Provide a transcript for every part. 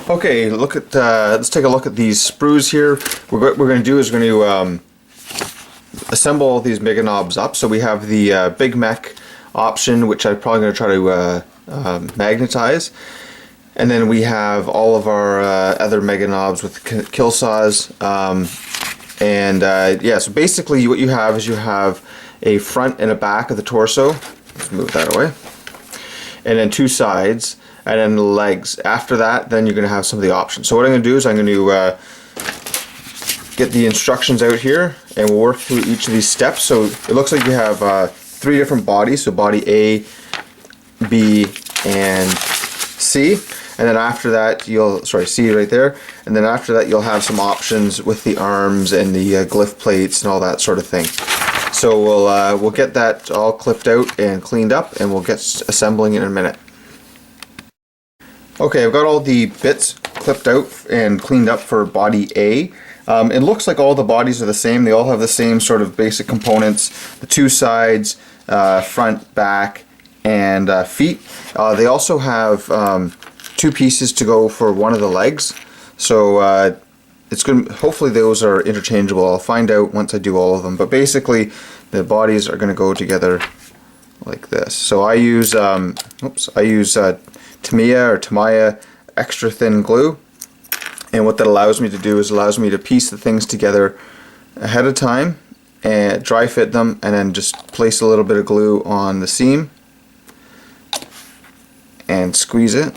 Okay, look at let's take a look at these sprues here. What we're going to do is we're going to assemble all these Meganobz up. So we have the Big Mek option, which I'm probably going to try to magnetize. And then we have all of our other Meganobz with kill saws. Yeah, so basically what you have is you have a front and a back of the torso. Let's move that away. And then two sides, and then the legs. After that, then you're going to have some of the options. So what I'm going to do is I'm going to get the instructions out here, and we'll work through each of these steps. So it looks like you have 3 different bodies, so body A, B, and C. And then after that, C right there. And then after that, you'll have some options with the arms and the glyph plates and all that sort of thing. So we'll get that all clipped out and cleaned up, and we'll get assembling in a minute. Okay, I've got all the bits clipped out and cleaned up for body A. It looks like all the bodies are the same. They all have the same sort of basic components. The 2 sides, front, back, and feet. They also have 2 pieces to go for one of the legs. So it's good. Hopefully those are interchangeable. I'll find out once I do all of them. But basically, the bodies are going to go together like this. So I use Tamiya extra thin glue, and what that allows me to do is allows me to piece the things together ahead of time and dry fit them, and then just place a little bit of glue on the seam and squeeze it,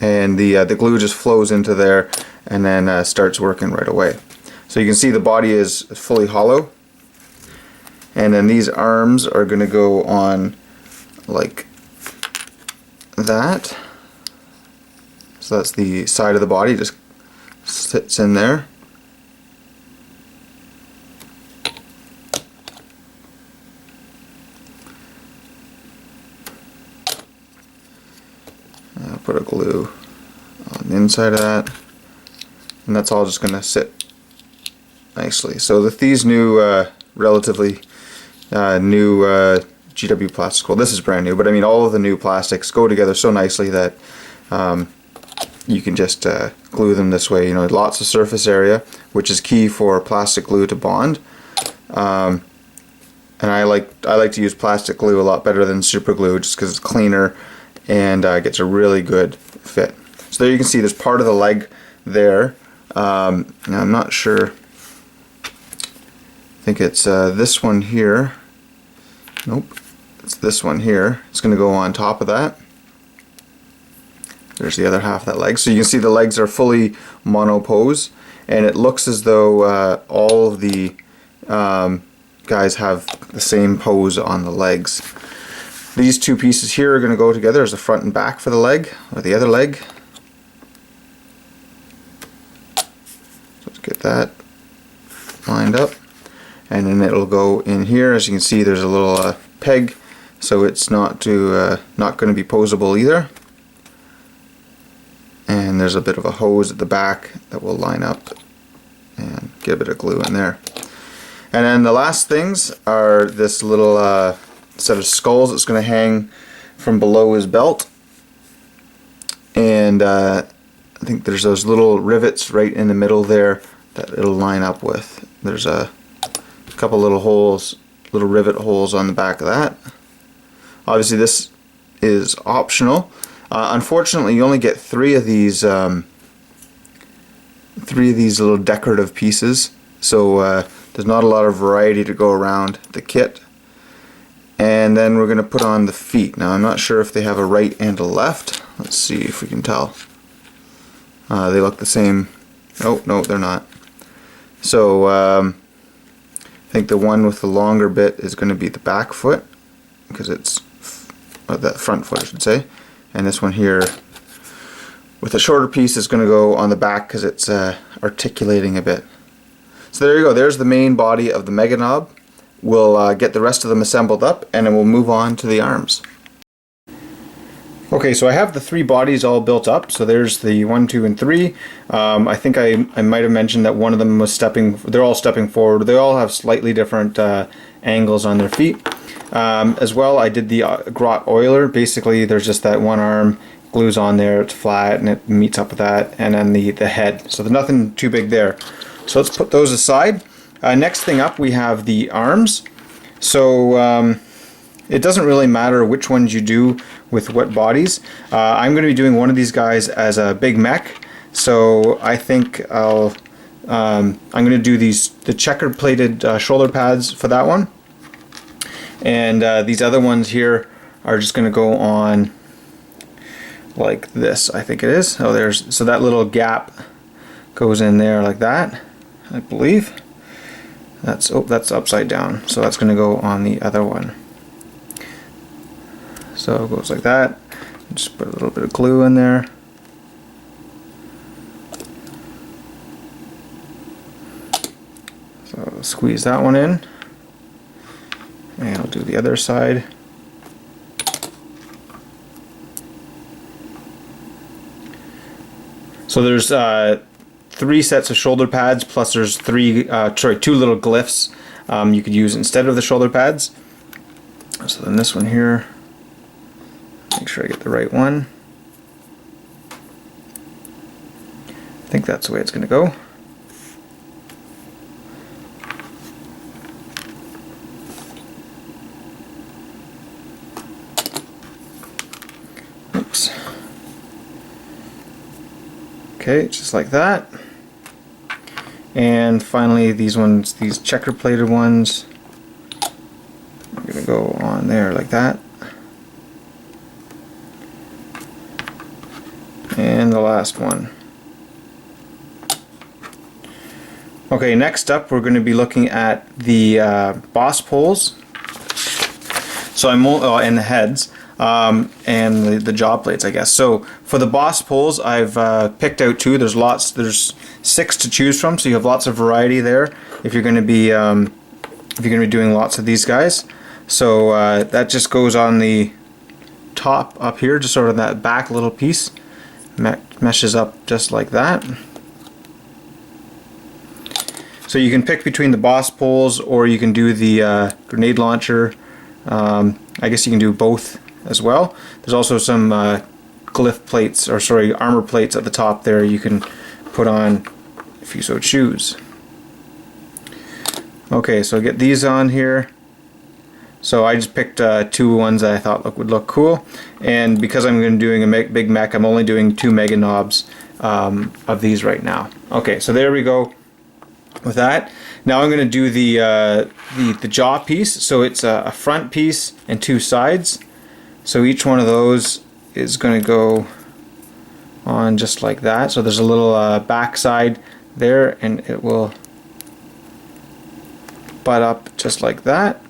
and the glue just flows into there and then starts working right away. So you can see the body is fully hollow, and then these arms are going to go on like that. So that's the side of the body, just sits in there. I'll put a glue on the inside of that, and that's all just going to sit nicely. So with these new, relatively new GW plastics, well, this is brand new, but I mean all of the new plastics go together so nicely that you can just glue them this way. You know, lots of surface area, which is key for plastic glue to bond. And I like to use plastic glue a lot better than super glue, just because it's cleaner and gets a really good fit. So there you can see there's part of the leg there. Now I'm not sure. I think it's this one here. Nope, it's this one here. It's going to go on top of that. There's the other half of that leg. So you can see the legs are fully monopose, and it looks as though all of the guys have the same pose on the legs. These 2 pieces here are going to go together as the front and back for the leg, or the other leg. So let's get that lined up, and then it'll go in here. As you can see, there's a little peg, so it's not going to be posable either. And there's a bit of a hose at the back that will line up and get a bit of glue in there. And then the last things are this little set of skulls that's going to hang from below his belt. And I think there's those little rivets right in the middle there that it'll line up with. There's a couple little holes, little rivet holes on the back of that. Obviously this is optional. Unfortunately, you only get 3 of these little decorative pieces, so there's not a lot of variety to go around the kit. And then we're going to put on the feet. Now I'm not sure if they have a right and a left. Let's see if we can tell. They look the same. Oh, no, they're not. So I think the one with the longer bit is going to be the back foot, because it's the front foot, I should say. And this one here with the shorter piece is going to go on the back because it's articulating a bit. So there you go, there's the main body of the Meganobz. We'll get the rest of them assembled up, and then we'll move on to the arms. Okay, so I have the 3 bodies all built up. So there's the 1, 2, and 3. I think I might have mentioned that one of them was they're all stepping forward. They all have slightly different angles on their feet. As well, I did the grot oiler. Basically, there's just that one arm, glues on there, it's flat, and it meets up with that, and then the head. So there's nothing too big there. So let's put those aside. Next thing up, we have the arms. So it doesn't really matter which ones you do with what bodies. I'm going to be doing one of these guys as a Big Mek. So I think I'm going to do the checkered plated shoulder pads for that one. And these other ones here are just going to go on like this, I think it is. Oh, so that little gap goes in there like that, I believe. That's upside down, so that's going to go on the other one. So it goes like that. Just put a little bit of glue in there. So squeeze that one in. And I'll do the other side. So there's 3 sets of shoulder pads, plus there's 2 little glyphs you could use instead of the shoulder pads. So then this one here, make sure I get the right one. I think that's the way it's going to go. Oops. Okay, just like that. And finally these ones, these checker plated ones, I'm going to go on there like that. And the last one. Okay, next up we're going to be looking at the boss poles. So and the heads. And the jaw plates, I guess. So for the boss poles, I've picked out 2. There's 6 to choose from, so you have lots of variety there if you're going to be doing lots of these guys. So that just goes on the top up here, just sort of that back little piece, meshes up just like that. So you can pick between the boss poles, or you can do the grenade launcher. I guess you can do both as well. There's also some glyph plates, or sorry, armor plates at the top there you can put on if you so choose. Okay, so get these on here. So I just picked 2 ones that I thought would look cool, and because I'm going to be doing a Big Mek, I'm only doing 2 Meganobz of these right now. Okay, so there we go with that. Now I'm going to do the jaw piece. So it's a front piece and 2 sides. So each one of those is going to go on just like that. So there's a little back side there, and it will butt up just like that.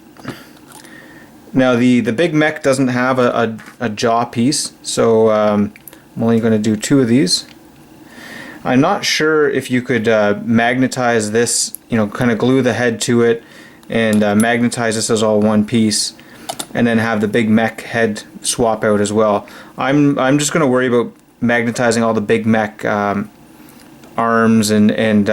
Now the Big Mek doesn't have a jaw piece, so I'm only going to do 2 of these. I'm not sure if you could magnetize this, kind of glue the head to it and magnetize this as all one piece, and then have the Big Mek head swap out as well. I'm just going to worry about magnetizing all the Big Mek arms and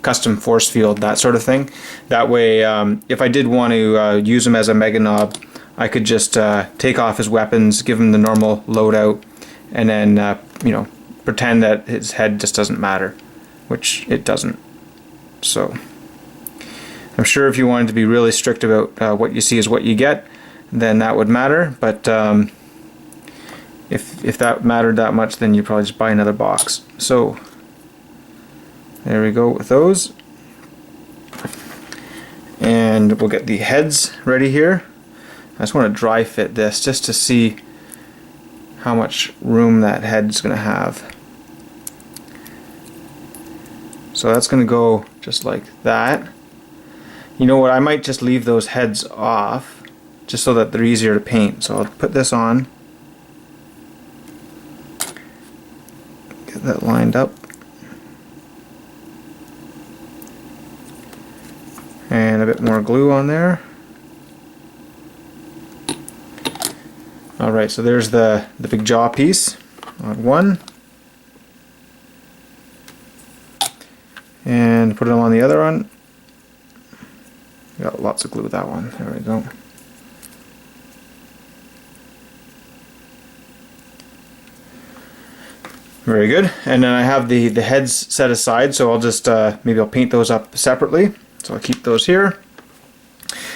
custom force field, that sort of thing. That way, if I did want to use him as a Meganob, I could just take off his weapons, give him the normal loadout, and then pretend that his head just doesn't matter, which it doesn't. So I'm sure if you wanted to be really strict about what you see is what you get, then that would matter. But if that mattered that much, then you'd probably just buy another box. So there we go with those. And we'll get the heads ready here. I just want to dry fit this just to see how much room that head's going to have. So that's going to go just like that. You know what, I might just leave those heads off just so that they're easier to paint. So I'll put this on, get that lined up, and a bit more glue on there. Alright, so there's the big jaw piece on one, and put it on the other one. Got lots of glue with that one. There we go. Very good. And then I have the heads set aside, so I'll just maybe I'll paint those up separately. So I'll keep those here.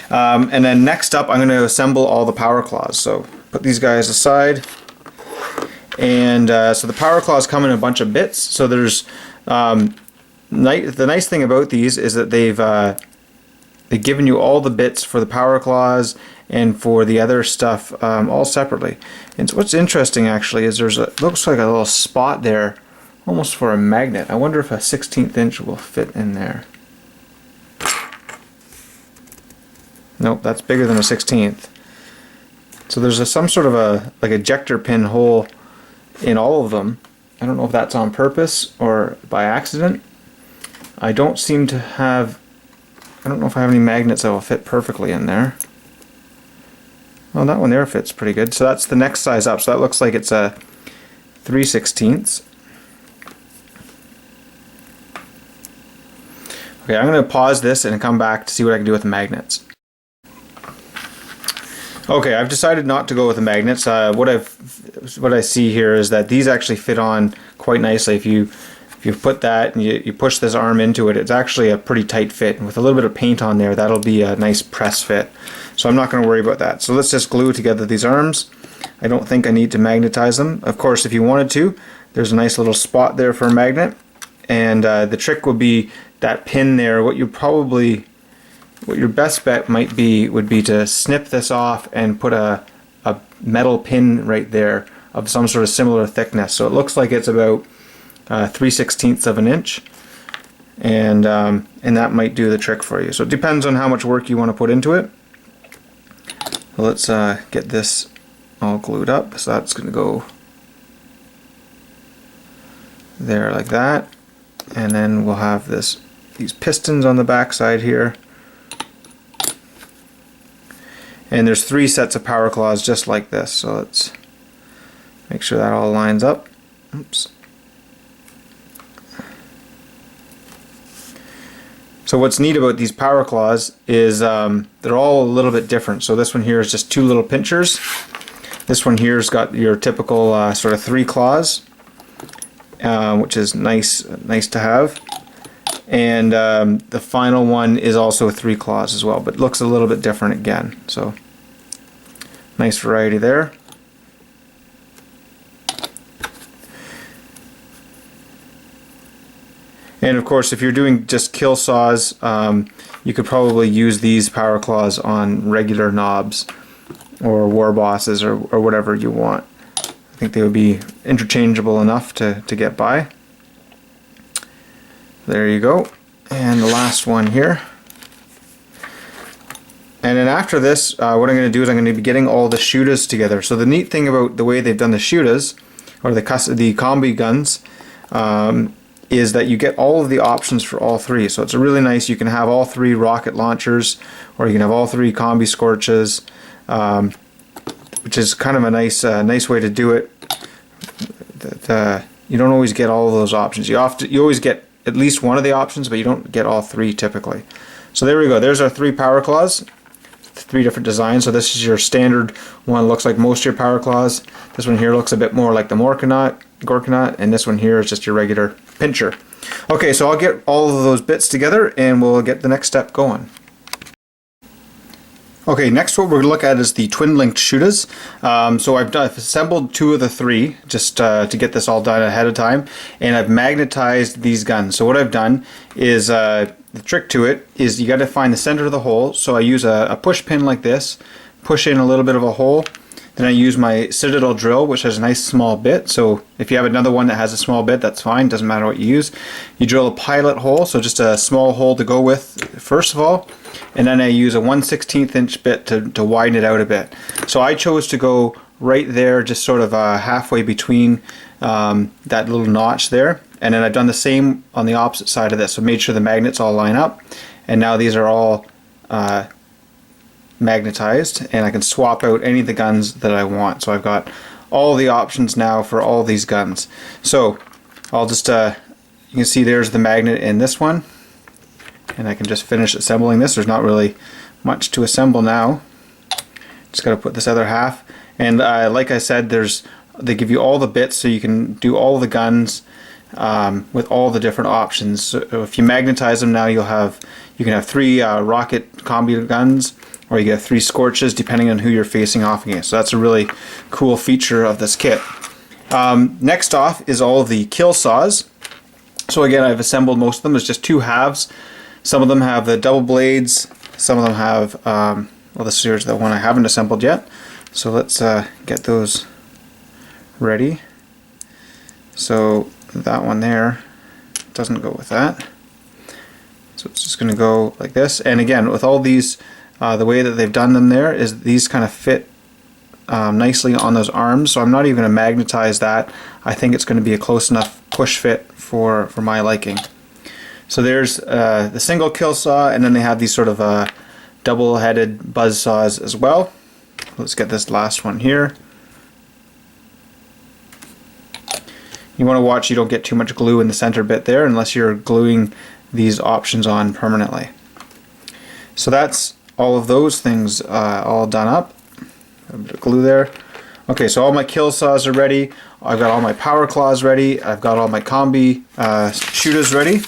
And then next up, I'm going to assemble all the power claws. So put these guys aside. And so the power claws come in a bunch of bits. So there's the nice thing about these is that they've given you all the bits for the power claws and for the other stuff all separately. And so what's interesting actually is looks like a little spot there, almost for a magnet. I wonder if a 16th inch will fit in there. Nope, that's bigger than a 16th. So there's some sort of a like ejector pin hole in all of them. I don't know if that's on purpose or by accident. I don't seem to have, I don't know if I have any magnets that will fit perfectly in there. Well, that one there fits pretty good. So that's the next size up. So that looks like it's a 3/16. Okay, I'm going to pause this and come back to see what I can do with the magnets. Okay, I've decided not to go with the magnets. What I see here is that these actually fit on quite nicely. If you put that and you push this arm into it, it's actually a pretty tight fit. And with a little bit of paint on there, that'll be a nice press fit. So I'm not going to worry about that. So let's just glue together these arms. I don't think I need to magnetize them. Of course, if you wanted to, there's a nice little spot there for a magnet. And the trick would be that pin there. What your best bet would be to snip this off and put a metal pin right there of some sort of similar thickness. So it looks like it's about 3/16 of an inch, and that might do the trick for you. So it depends on how much work you want to put into it. So let's get this all glued up. So that's going to go there like that, and then we'll have these pistons on the back side here. And there's 3 sets of power claws just like this. So let's make sure that all lines up. Oops. So what's neat about these power claws is they're all a little bit different. So this one here is just 2 little pinchers. This one here's got your typical sort of 3 claws, which is nice to have. And the final one is also 3 claws as well, but looks a little bit different again. So nice variety there. And of course, if you're doing just kill saws, you could probably use these power claws on regular knobs or war bosses or whatever you want. I think they would be interchangeable enough to get by. There you go. And the last one here. And then after this, what I'm going to do is I'm going to be getting all the shooters together. So the neat thing about the way they've done the shooters, or the combi guns, is that you get all of the options for all 3. So it's really nice. You can have all 3 rocket launchers, or you can have all 3 combi scorches, which is kind of a nice way to do it. You don't always get all of those options. You always get at least one of the options, but you don't get all 3 typically. So there we go. There's our 3 power claws, 3 different designs. So this is your standard one. Looks like most of your power claws. This one here looks a bit more like the Gorkanot, and this one here is just your regular pincher. Okay, so I'll get all of those bits together and we'll get the next step going. Okay, next what we're going to look at is the twin-linked shooters. So I've assembled 2 of the 3 just to get this all done ahead of time, and I've magnetized these guns. So what I've done is, the trick to it is you got to find the center of the hole. So I use a push pin like this, push in a little bit of a hole, then I use my Citadel drill, which has a nice small bit. So if you have another one that has a small bit, that's fine, doesn't matter what you use. You drill a pilot hole, so just a small hole to go with first of all, and then I use a 1/16 inch bit to widen it out a bit. So I chose to go right there, just sort of halfway between that little notch there, and then I've done the same on the opposite side of this. So made sure the magnets all line up, and now these are all magnetized, and I can swap out any of the guns that I want. So I've got all the options now for all these guns. So I'll just you can see there's the magnet in this one, and I can just finish assembling this. There's not really much to assemble now. Just got to put this other half, and like I said, there's they give you all the bits so you can do all the guns with all the different options. So if you magnetize them now, you can have 3 rocket combi guns, or you get 3 scorches depending on who you're facing off against. So that's a really cool feature of this kit. Next off is all of the kill saws. So again, I've assembled most of them. There's just 2 halves. Some of them have the double blades. Some of them have, well, this here's the one I haven't assembled yet. So let's get those ready. So that one there doesn't go with that. So it's just going to go like this. And again, with all these, the way that they've done them there is these kind of fit nicely on those arms. So I'm not even going to magnetize that. I think it's going to be a close enough push fit for my liking. So there's the single kill saw, and then they have these sort of double-headed buzz saws as well. Let's get this last one here. You want to watch you don't get too much glue in the center bit there unless you're gluing these options on permanently. So that's all of those things all done up. A bit of glue there. Okay, so all my kill saws are ready. I've got all my power claws ready. I've got all my combi shooters ready.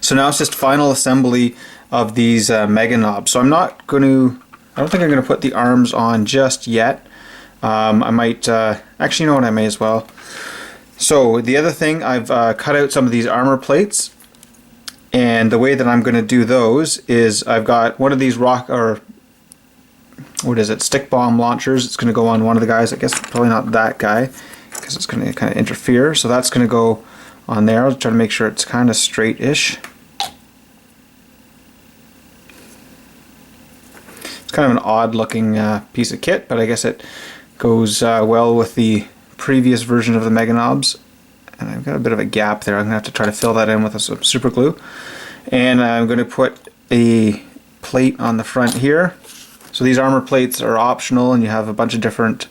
So now it's just final assembly of these Meganobz. So I don't think I'm going to put the arms on just yet. I might, actually, you know what, I may as well. So the other thing, I've cut out some of these armor plates, and the way that I'm going to do those is I've got one of these stick bomb launchers. It's going to go on one of the guys. I guess probably not that guy, because it's going to kind of interfere. So that's going to go on there. I'll try to make sure it's kind of straight-ish. It's kind of an odd-looking piece of kit, but I guess it goes well with the previous version of the Meganobz. And I've got a bit of a gap there. I'm going to have to try to fill that in with some super glue. And I'm going to put a plate on the front here. So these armor plates are optional, and you have a bunch of different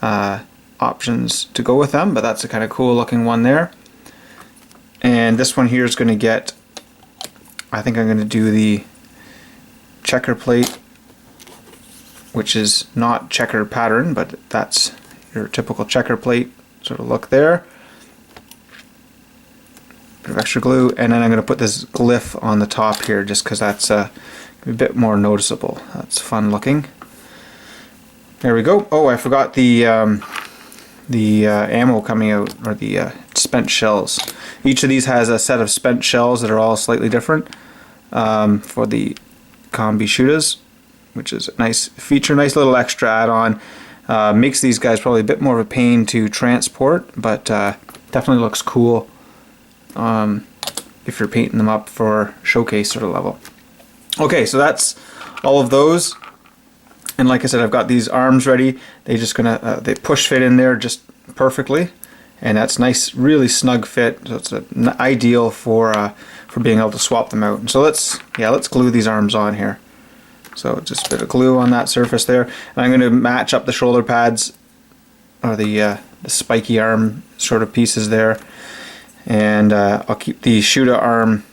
options to go with them, but that's a kind of cool looking one there. And this one here is going to get, I think I'm going to do the checker plate, which is not checker pattern, but that's your typical checker plate sort of look there. Bit of extra glue, and then I'm going to put this glyph on the top here just because that's a bit more noticeable. That's fun looking. There we go. Oh, I forgot the ammo coming out, or the spent shells. Each of these has a set of spent shells that are all slightly different for the combi shooters, which is a nice feature, nice little extra add-on. Makes these guys probably a bit more of a pain to transport, but definitely looks cool if you're painting them up for showcase sort of level. Okay, so that's all of those, and like I said, I've got these arms ready. They just they push fit in there just perfectly, and that's nice, really snug fit. So it's ideal for being able to swap them out. And so let's glue these arms on here. So just a bit of glue on that surface there, and I'm going to match up the shoulder pads, or the spiky arm sort of pieces there, and I'll keep the shooter arm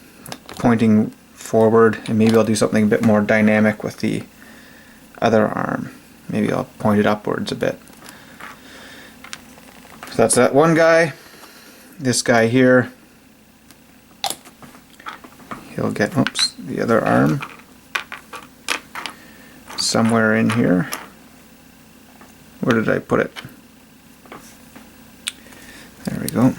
pointing forward, and maybe I'll do something a bit more dynamic with the other arm. Maybe I'll point it upwards a bit. So that's that one guy. This guy here, he'll get, the other arm somewhere in here. Where did I put it? There we go.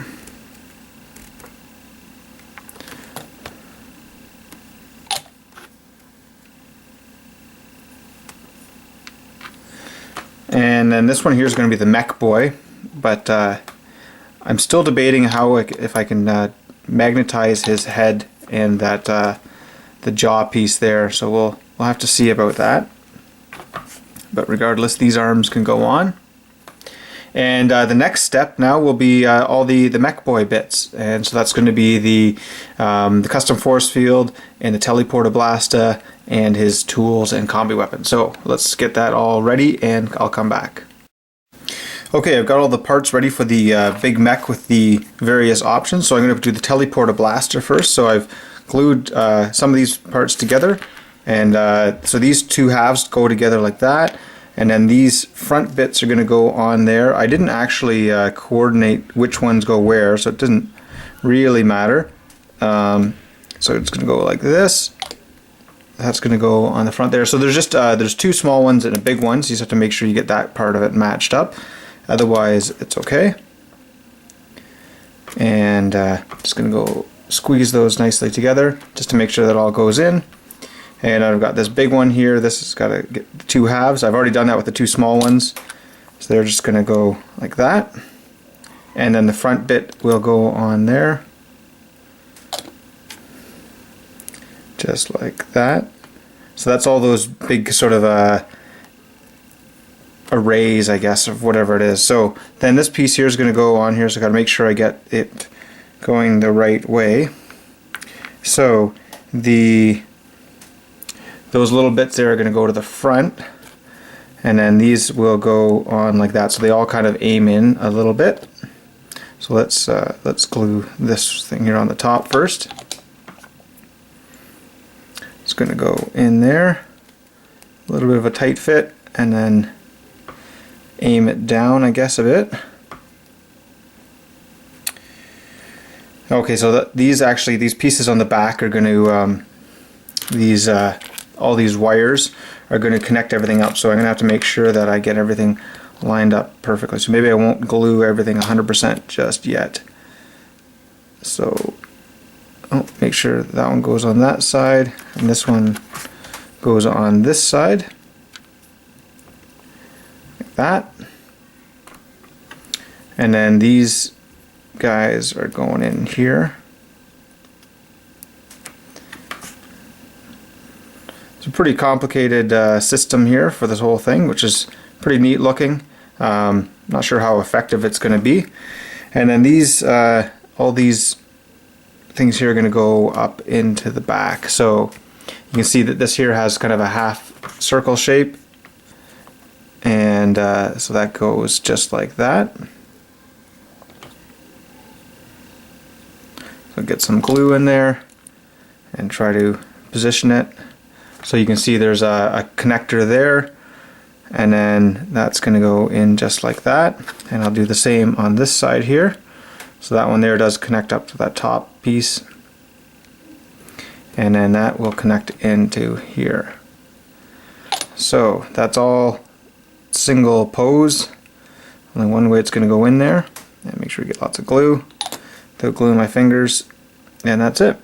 And then this one here is going to be the Mek boy, but I'm still debating if I can magnetize his head and that the jaw piece there. So we'll have to see about that. But regardless, these arms can go on. And the next step now will be all the Mek boy bits, and so that's going to be the custom force field and the teleporter blasta and his tools and combi weapon. So let's get that all ready, and I'll come back. Okay, I've got all the parts ready for the Big Mek with the various options. So I'm going to do the teleporter blaster first. So I've glued some of these parts together, and so these two halves go together like that. and then these front bits are going to go on there. I didn't actually coordinate which ones go where, so it doesn't really matter. So it's going to go like this. That's going to go on the front there. So there's just there's two small ones and a big one, so you just have to make sure you get that part of it matched up. Otherwise, it's okay. And just going to go squeeze those nicely together just to make sure that all goes in. And I've got this big one here. This has got to get the two halves. I've already done that with the two small ones. So they're just going to go like that. And then the front bit will go on there. Just like that. So that's all those big sort of arrays, I guess, of whatever it is. So then this piece here is going to go on here, so I've got to make sure I get it going the right way. So those little bits there are going to go to the front, and then these will go on like that, so they all kind of aim in a little bit. So let's glue this thing here on the top first. It's going to go in there, a little bit of a tight fit, and then aim it down, I guess, a bit. Okay, so these pieces on the back are going to all these wires are going to connect everything up. So I'm going to have to make sure that I get everything lined up perfectly. So maybe I won't glue everything 100% just yet. So make sure that one goes on that side, and this one goes on this side, like that. And then these guys are going in here. It's a pretty complicated system here for this whole thing, which is pretty neat looking. Not sure how effective it's going to be. And then these, all these things here are going to go up into the back. So you can see that this here has kind of a half circle shape, and so that goes just like that. So get some glue in there and try to position it. So you can see there's a connector there, and then that's going to go in just like that. And I'll do the same on this side here. So that one there does connect up to that top piece, and then that will connect into here. So that's all single pose. Only one way it's going to go in there. And make sure you get lots of glue without gluing my fingers, and that's it.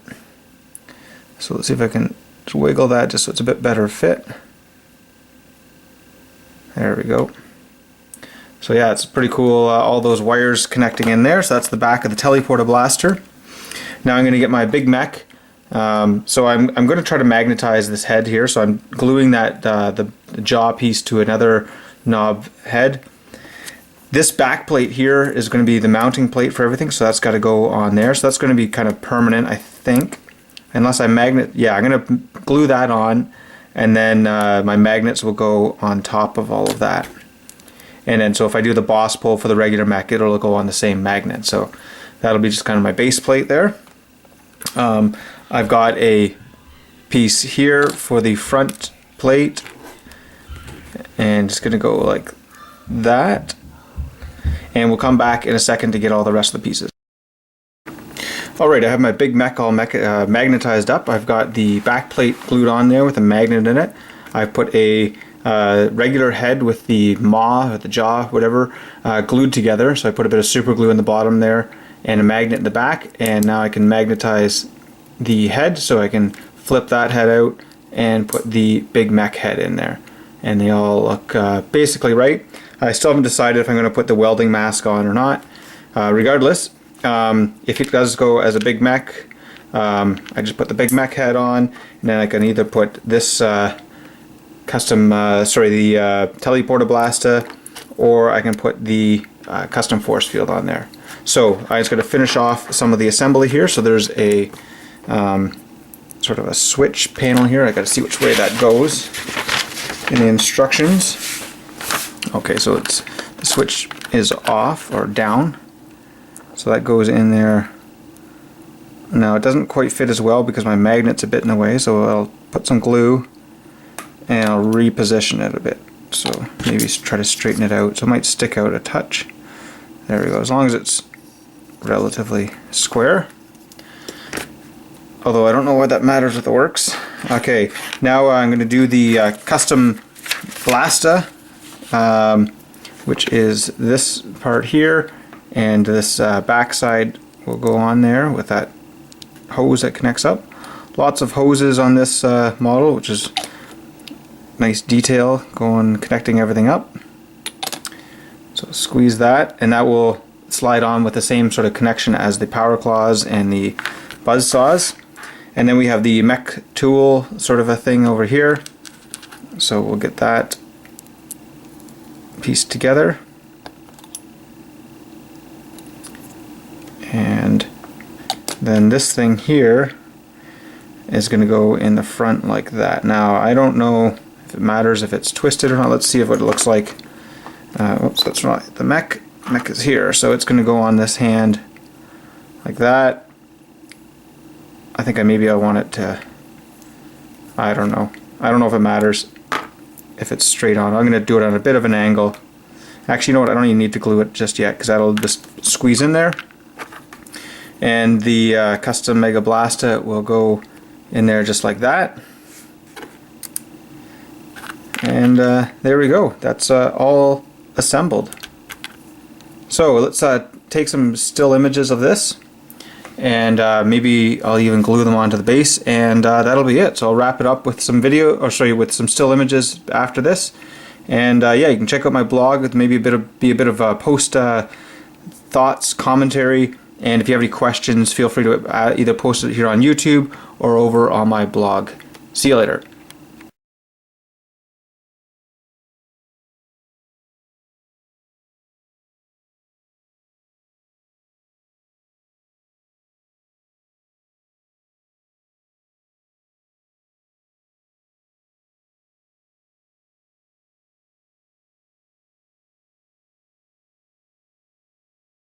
So let's see if I can just wiggle that just so it's a bit better fit. There we go. So yeah, it's pretty cool, all those wires connecting in there. So that's the back of the teleporter blaster. Now I'm going to get my Big Mek. So I'm going to try to magnetize this head here. So I'm gluing that the jaw piece to another knob head. This back plate here is going to be the mounting plate for everything, so that's got to go on there. So that's going to be kind of permanent, I think, unless I magnet. Yeah, I'm going to glue that on, and then my magnets will go on top of all of that. And then so if I do the boss pull for the regular Mek, it'll go on the same magnet. So that'll be just kind of my base plate there. I've got a piece here for the front plate, and it's going to go like that. And we'll come back in a second to get all the rest of the pieces. Alright, I have my Big Mek all magnetized up. I've got the back plate glued on there with a magnet in it. I've put a regular head with the maw, or the jaw, whatever, glued together. So I put a bit of super glue in the bottom there and a magnet in the back, and now I can magnetize the head, so I can flip that head out and put the Big Mek head in there. And they all look basically right. I still haven't decided if I'm going to put the welding mask on or not. Regardless, if it does go as a Big Mek, I just put the Big Mek head on, and then I can either put this custom, the teleporter blaster, or I can put the custom force field on there. So I'm just going to finish off some of the assembly here. So there's a sort of a switch panel here. I got to see which way that goes in the instructions. Okay, so the switch is off or down, so that goes in there. Now it doesn't quite fit as well because my magnet's a bit in the way, so I'll put some glue and I'll reposition it a bit so maybe try to straighten it out. So it might stick out a touch. There we go, as long as it's relatively square. Although I don't know why that matters with the Orks. Okay, now I'm going to do the custom blasta, which is this part here, and this backside will go on there with that hose that connects up. Lots of hoses on this model, which is nice detail going, connecting everything up. So squeeze that, and that will slide on with the same sort of connection as the power claws and the buzz saws. And then we have the Mek tool sort of a thing over here. So we'll get that pieced together. And then this thing here is going to go in the front like that. Now I don't know if it matters if it's twisted or not. Let's see what it looks like. Oops, that's right. The Mek is here, so it's going to go on this hand like that. I think maybe I want it to, I don't know. I don't know if it matters if it's straight on. I'm going to do it on a bit of an angle. Actually, you know what? I don't even need to glue it just yet because that'll just squeeze in there. And the custom Mega Blasta will go in there just like that. And there we go. That's all assembled. So let's take some still images of this, and maybe I'll even glue them onto the base, and that'll be it. So I'll wrap it up with some video, or sorry, with some still images after this. And yeah, you can check out my blog with maybe be a bit of post thoughts, commentary, and if you have any questions, feel free to either post it here on YouTube or over on my blog. See you later.